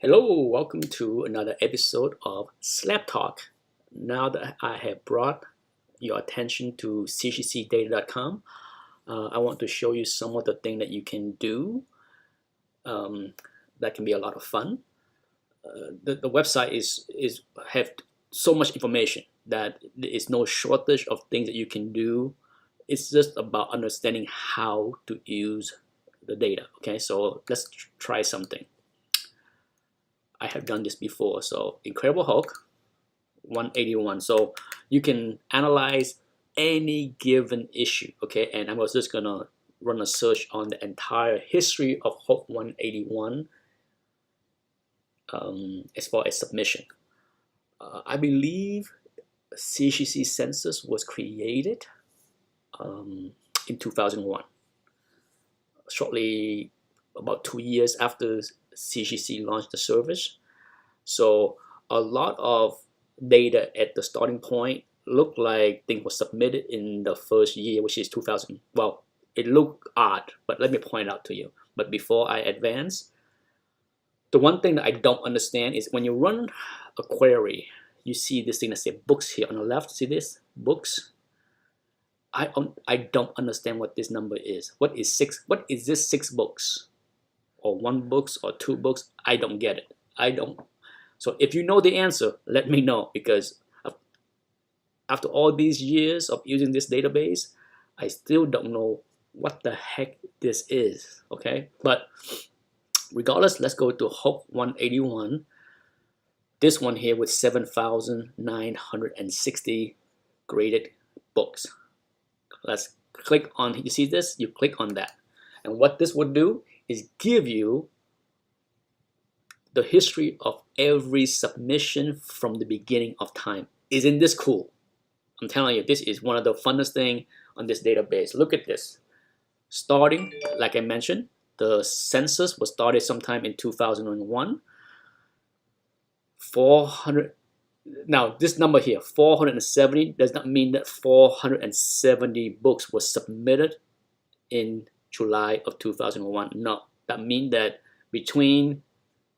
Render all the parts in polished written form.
Hello, welcome to another episode of SLAB Talk. Now that I have brought your attention to cgcdata.com, I want to show you some of the things that you can do that can be a lot of fun. The website is have so much information that there is no shortage of things that you can do. It's just about understanding how to use the data. Okay, so let's try something. I have done this before. So Incredible Hulk 181. So you can analyze any given issue. Okay, and I was just gonna run a search on the entire history of Hulk 181 as far as submission. I believe CGC census was created in 2001, shortly about 2 years after CGC launched the service. So a lot of data at the starting point looked like things were submitted in the first year, which is 2000. Well, it looked odd, but let me point out to you. But before I advance, the one thing that I don't understand is when you run a query, you see this thing that says books here on the left. See this? Books. I don't understand what this number is. What is six? What is this 6 books? Or 1 books or 2 books? I don't get it. I don't. So if you know the answer, let me know, because after all these years of using this database, I still don't know what the heck this is. Okay, but regardless, let's go to Hulk 181. This one here with 7,960 graded books. Let's click on, you see this? You click on that. And what this would do is give you the history of every submission from the beginning of time. Isn't this cool? I'm telling you, this is one of the funnest things on this database. Look at this. Starting, like I mentioned, the census was started sometime in 2001. 400. Now, this number here, 470, does not mean that 470 books were submitted in July of 2001. No, that means that between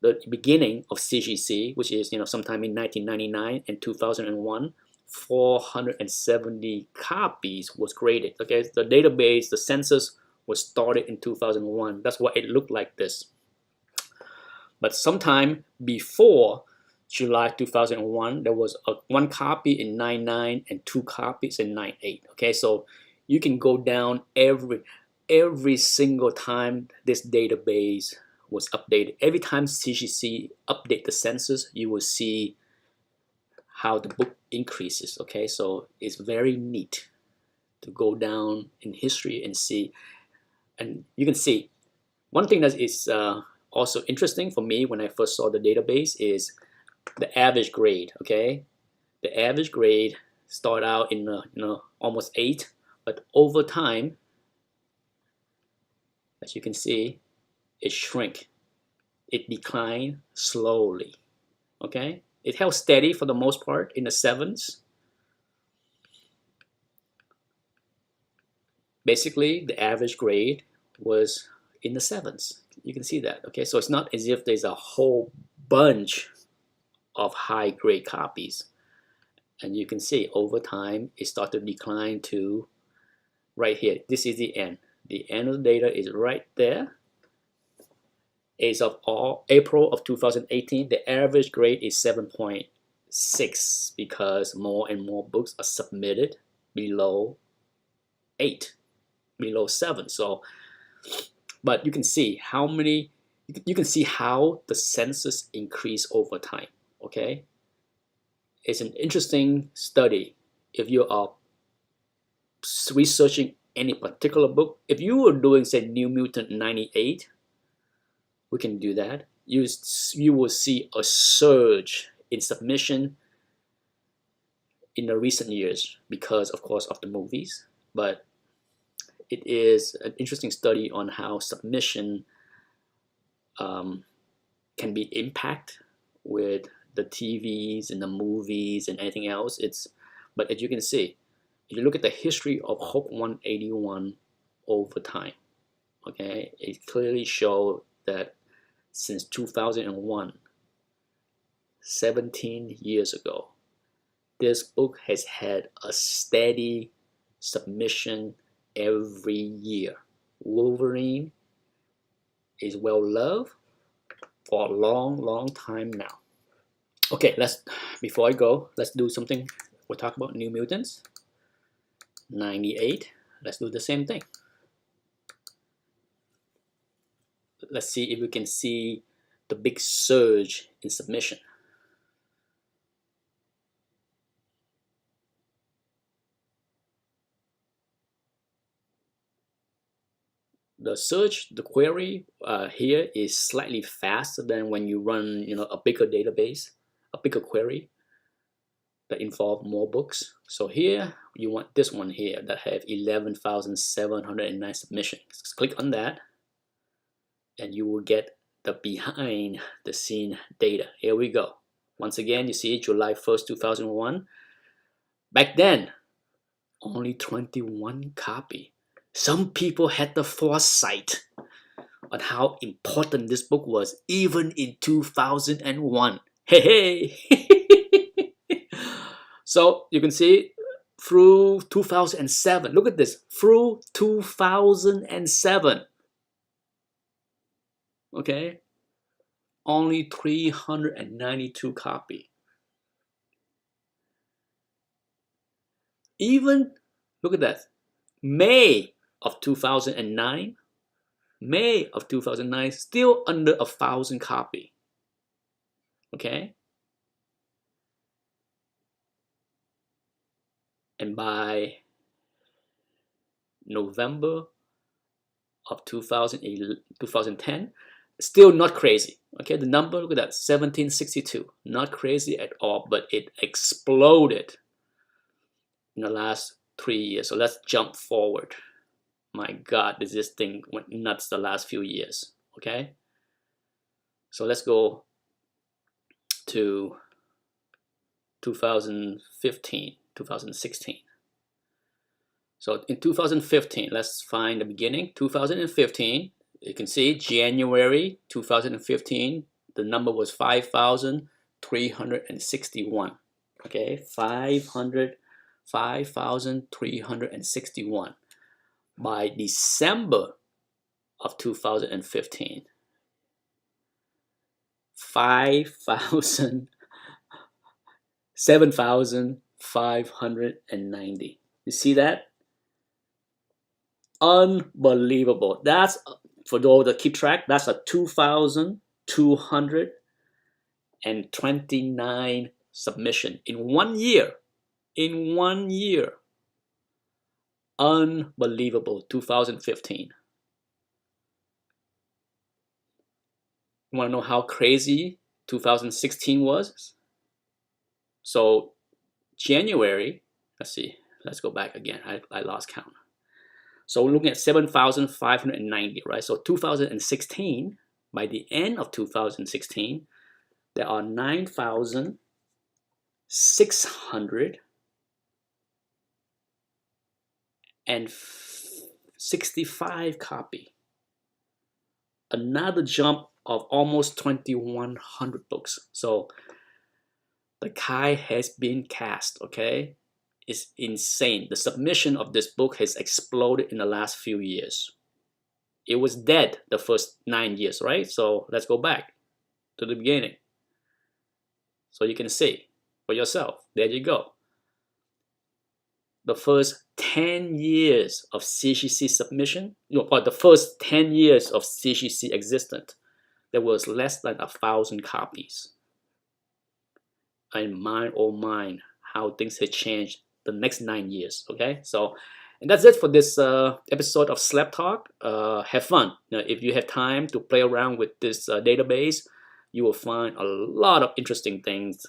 the beginning of CGC, which is sometime in 1999 and 2001, 470 copies was graded. Okay, the database, the census was started in 2001. That's why it looked like this. But sometime before July 2001, there was 1 copy in 99 and 2 copies in 98. Okay, so you can go down every single time this database was updated. Every time CGC update the census, you will see how the book increases. Okay, so it's very neat to go down in history and see. And you can see one thing that is also interesting for me when I first saw the database is the average grade. Okay, the average grade start out in almost 8, but over time, as you can see, it shrink. It declined slowly. Okay, it held steady for the most part in the 7s. Basically, the average grade was in the 7s. You can see that. Okay, so it's not as if there's a whole bunch of high grade copies. And you can see over time it started to decline to right here. This is the end. The end of the data is right there. As of April of 2018, the average grade is 7.6 because more and more books are submitted below 8, below 7. So, but you can see how many. You can see how the census increased over time. Okay, it's an interesting study. If you are researching any particular book, if you were doing, say, New Mutant 98, we can do that. You will see a surge in submission in the recent years because, of course, of the movies. But it is an interesting study on how submission can be impacted with the TVs and the movies and anything else. But as you can see, if you look at the history of Hulk 181 over time, okay, it clearly shows that since 2001, 17 years ago. This book has had a steady submission every year. Wolverine is well loved for a long time now. Okay, before I go, let's do something. We'll talk about New Mutants 98. Let's do the same thing. Let's see if we can see the big surge in submission. The search, the query here is slightly faster than when you run, a bigger database, a bigger query that involve more books. So here you want this one here that have 11,709 submissions. Click on that, and you will get the behind the scene data. Here we go. Once again, you see July 1st, 2001. Back then, only 21 copy. Some people had the foresight on how important this book was, even in 2001. Hey! So you can see through 2007. Look at this. Through 2007. Okay? Only 392 copy. Even, look at that, May of 2009, still under 1,000 copy. Okay? And by November of 2010, still not crazy. Okay, the number, look at that, 1762. Not crazy at all, but it exploded in the last 3 years. So let's jump forward. My God, this thing went nuts the last few years. Okay, so let's go to 2015, 2016. So in 2015, let's find the beginning. 2015, you can see January 2015, the number was 5,361. Okay, 5,361. By December of 2015, 7,590. You see that? Unbelievable. That's, for those that keep track, that's a 2,229 submission in 1 year. In 1 year. Unbelievable. 2015. You want to know how crazy 2016 was? So January, let's see, let's go back again. I lost count. So we're looking at 7,590, right? So 2016, by the end of 2016, there are 9,665 copy. Another jump of almost 2,100 books. So the die has been cast, okay? It's insane. The submission of this book has exploded in the last few years. It was dead the first 9 years, right? So let's go back to the beginning. So you can see for yourself. There you go. The first 10 years of CGC submission, or the first 10 years of CGC existence, there was less than 1,000 copies. And mine, oh mine, how things have changed the next 9 years. Okay, so and that's it for this episode of SLAB Talk. Have fun. If you have time to play around with this database, you will find a lot of interesting things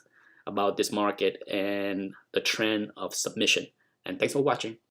about this market and the trend of submission. And thanks for watching.